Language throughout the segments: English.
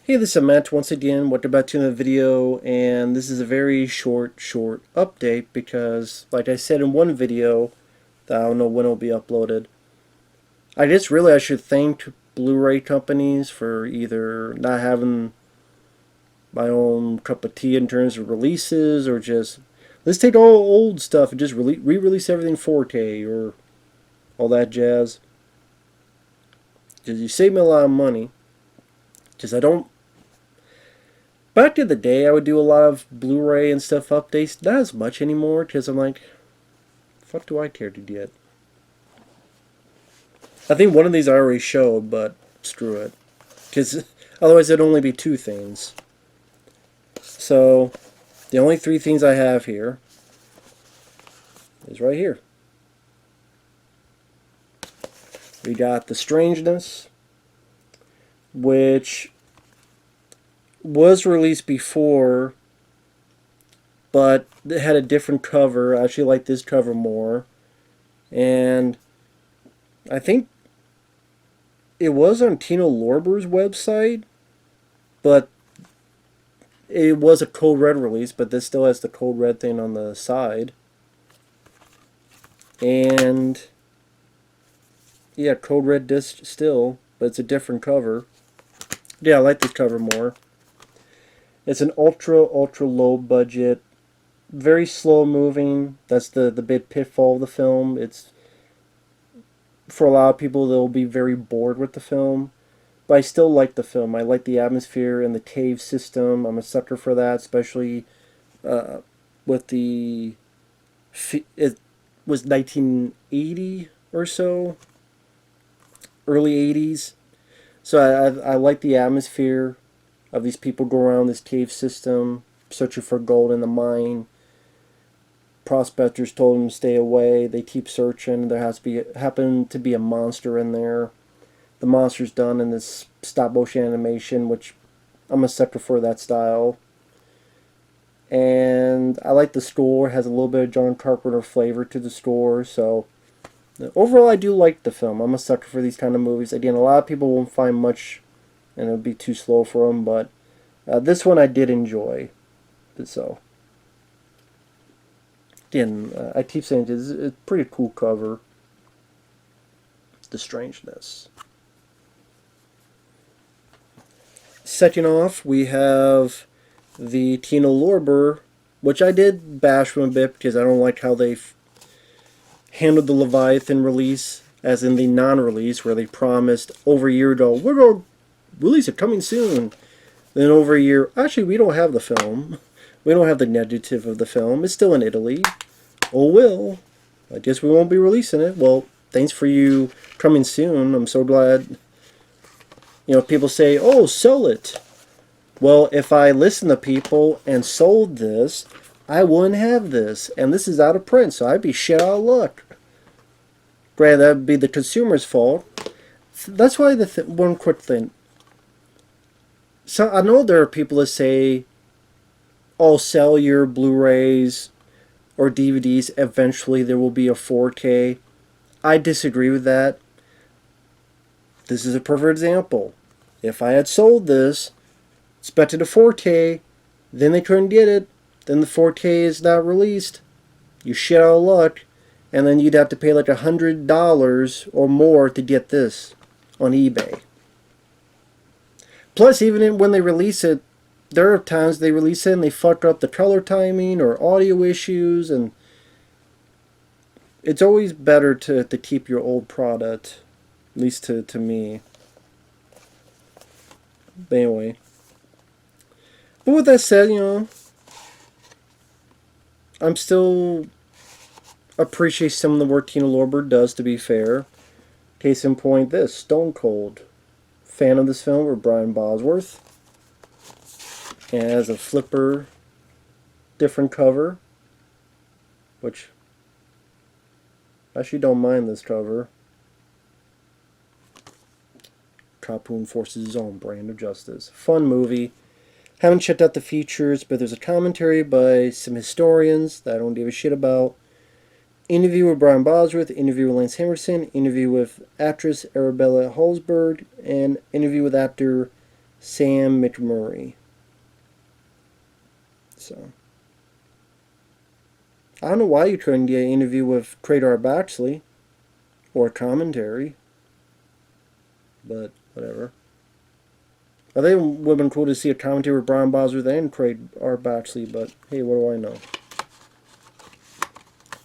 Hey, this is Matt once again. Welcome back to another video, and this is a very short update because, like I said in one video, that I don't know when it'll be uploaded. I should thank Blu-ray companies for either not having my own cup of tea in terms of releases, or just let's take all old stuff and just re-release everything 4K or all that jazz. Because you save me a lot of money. Because I don't. Back in the day, I would do a lot of Blu-ray and stuff updates. Not as much anymore, because I'm like, fuck do I care to get? I think one of these I already showed, but screw it. Because otherwise it'd only be two things. So, the only three things I have here is right here. We got the Strangeness, which was released before, but it had a different cover. I actually like this cover more. And I think it was on Tino Lorber's website, but it was a Code Red release, but this still has the Code Red thing on the side. And yeah, Code Red disc still, but it's a different cover. Yeah, I like this cover more. It's an ultra low budget, very slow moving. That's the big pitfall of the film. It's, for a lot of people, they'll be very bored with the film. But I still like the film. I like the atmosphere and the cave system. I'm a sucker for that, especially with the... It was 1980 or so. Early 80s. So I like the atmosphere of these people go around this cave system, searching for gold in the mine. Prospectors told them to stay away. They keep searching. There happen to be a monster in there. The monster's done in this stop motion animation, which I'm a sucker for that style. And I like the score. It has a little bit of John Carpenter flavor to the score. So overall, I do like the film. I'm a sucker for these kind of movies. Again, a lot of people won't find much, and it'll be too slow for them. But this one I did enjoy. So again, I keep saying it's a pretty cool cover. The Strangeness. Second off, we have the Tino Lorber, which I did bash them a bit because I don't like how they handled the Leviathan release, as in the non-release, where they promised over a year ago, we're going to release it coming soon. Then over a year, actually, we don't have the film. We don't have the negative of the film. It's still in Italy. Oh, well. I guess we won't be releasing it. Well, thanks for you coming soon. I'm so glad. You know, people say, oh, sell it. Well, if I listened to people and sold this, I wouldn't have this. And this is out of print, so I'd be shit out of luck. Granted, that would be the consumer's fault. That's why one quick thing. So I know there are people that say, oh, sell your Blu-rays or DVDs. Eventually there will be a 4K. I disagree with that. This is a perfect example. If I had sold this, expected a 4K, then they couldn't get it, then the 4K is not released, you shit out of luck, and then you'd have to pay like $100 or more to get this on eBay. Plus, even when they release it, there are times they release it and they fuck up the color timing or audio issues, and it's always better to keep your old product, at least to me. But anyway. But with that said, you know, I'm still appreciate some of the work Tino Lorber does, to be fair. Case in point, this, Stone Cold. Fan of this film or Brian Bosworth. And it has a flipper, different cover, which I actually don't mind this cover. Capone forces his own brand of justice. Fun movie. Haven't checked out the features, but there's a commentary by some historians that I don't give a shit about. Interview with Brian Bosworth, interview with Lance Henriksen, interview with actress Arabella Hallsberg, and interview with actor Sam McMurray. So, I don't know why you couldn't get an interview with Trader Baxley or commentary, but whatever. I think it would have been cool to see a commentary with Brian Bosworth and Craig R. Baxley, but hey, what do I know?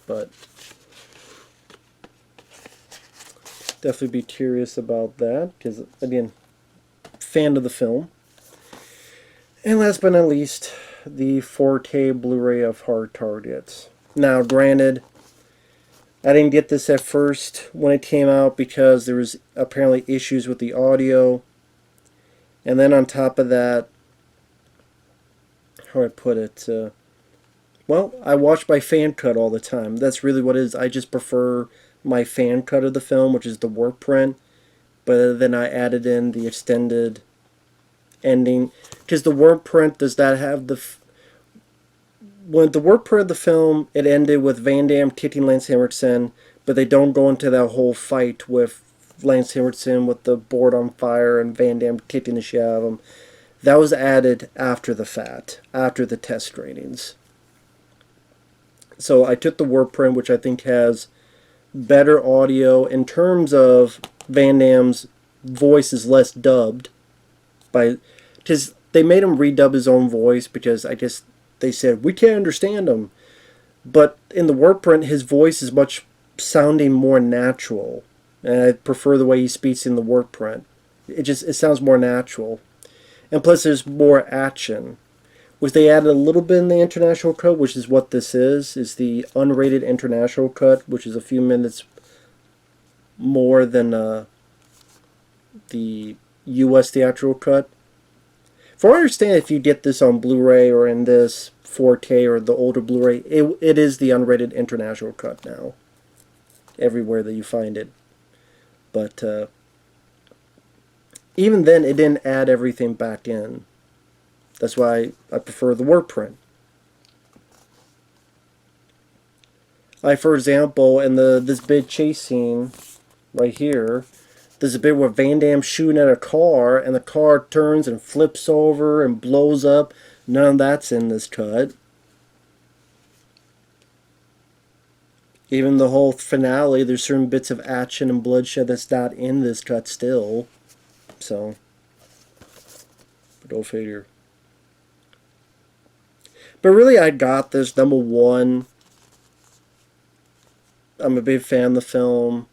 But definitely be curious about that, because, again, fan of the film. And last but not least, the 4K Blu-ray of Hard Targets. Now, granted, I didn't get this at first when it came out because there was apparently issues with the audio. And then on top of that, how do I put it? Well, I watch my fan cut all the time. That's really what it is. I just prefer my fan cut of the film, which is the work print. But then I added in the extended ending. Because the work print does not have the... When the work print of the film, it ended with Van Damme kicking Lance Henriksen. But they don't go into that whole fight with Lance Henriksen with the board on fire and Van Damme kicking the shit out of him. That was added after the fact, after the test screenings. So I took the work print, which I think has better audio in terms of Van Damme's voice is less dubbed, because they made him redub his own voice because I guess they said we can't understand him. But in the work print, his voice is much sounding more natural. And I prefer the way he speaks in the work print. It sounds more natural. And plus there's more action. Which they added a little bit in the international cut, which is what this is the unrated international cut, which is a few minutes more than the US theatrical cut. From what I understand, if you get this on Blu-ray or in this 4K or the older Blu-ray, it is the unrated international cut now. Everywhere that you find it. But even then, it didn't add everything back in. That's why I prefer the work print. Like, for example, in this big chase scene right here, there's a bit where Van Damme's shooting at a car, and the car turns and flips over and blows up. None of that's in this cut. Even the whole finale, there's certain bits of action and bloodshed that's not in this cut still. So, go figure. But really, I got this. Number one, I'm a big fan of the film.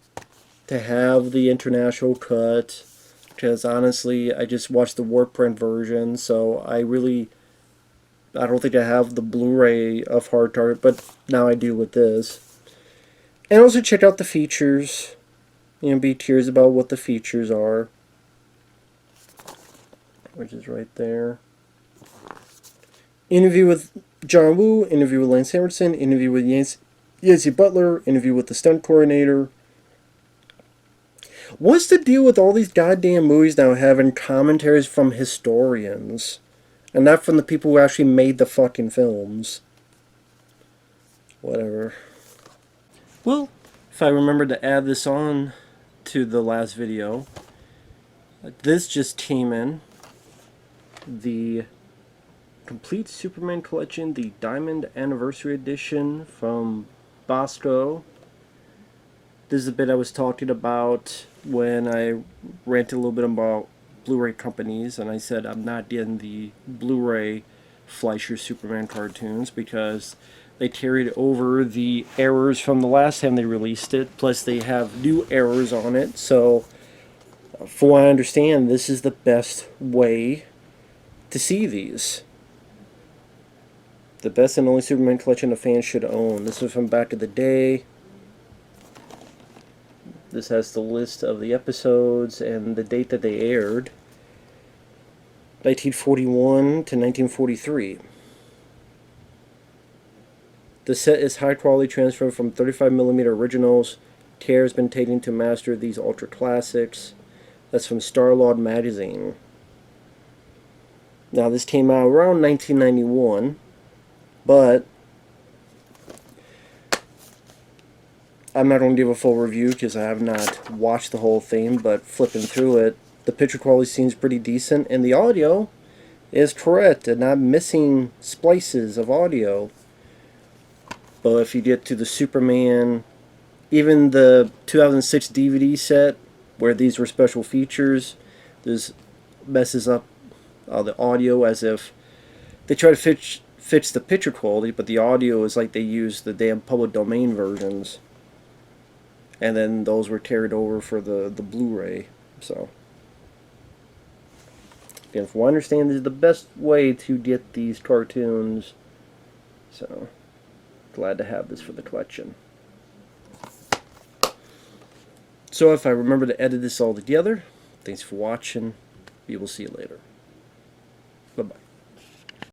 To have the international cut, because honestly, I just watched the work print version, so I don't think I have the Blu-ray of Hard Target, but now I do with this. And also check out the features. Be curious about what the features are. Which is right there. Interview with John Woo, interview with Lance Henriksen, interview with Yancey Butler, interview with the stunt coordinator. What's the deal with all these goddamn movies now having commentaries from historians? And not from the people who actually made the fucking films. Whatever. Well, if I remember to add this on to the last video, this just came in. The Complete Superman Collection, the Diamond Anniversary Edition from Bosco. This is a bit I was talking about when I ranted a little bit about Blu-ray companies, and I said I'm not getting the Blu-ray Fleischer Superman cartoons because they carried over the errors from the last time they released it, plus they have new errors on it. So, from what I understand, this is the best way to see these. The best and only Superman collection a fan should own. This is from back in the day. This has the list of the episodes and the date that they aired. 1941 to 1943. The set is high quality transfer from 35mm originals. Care has been taken to master these ultra classics. That's from Starlord magazine. Now this came out around 1991, but I'm not going to give a full review because I have not watched the whole thing, but flipping through it, The picture quality seems pretty decent, and the audio is correct and not missing splices of audio. But if you get to the Superman, even the 2006 DVD set where these were special features, this messes up the audio, as if they try to fix the picture quality, but the audio is like they use the damn public domain versions, and then those were carried over for the Blu-ray. So again, from what I understand, this is the best way to get these cartoons. So glad to have this for the collection. So if I remember to edit this all together, thanks for watching. We will see you later. Bye-bye.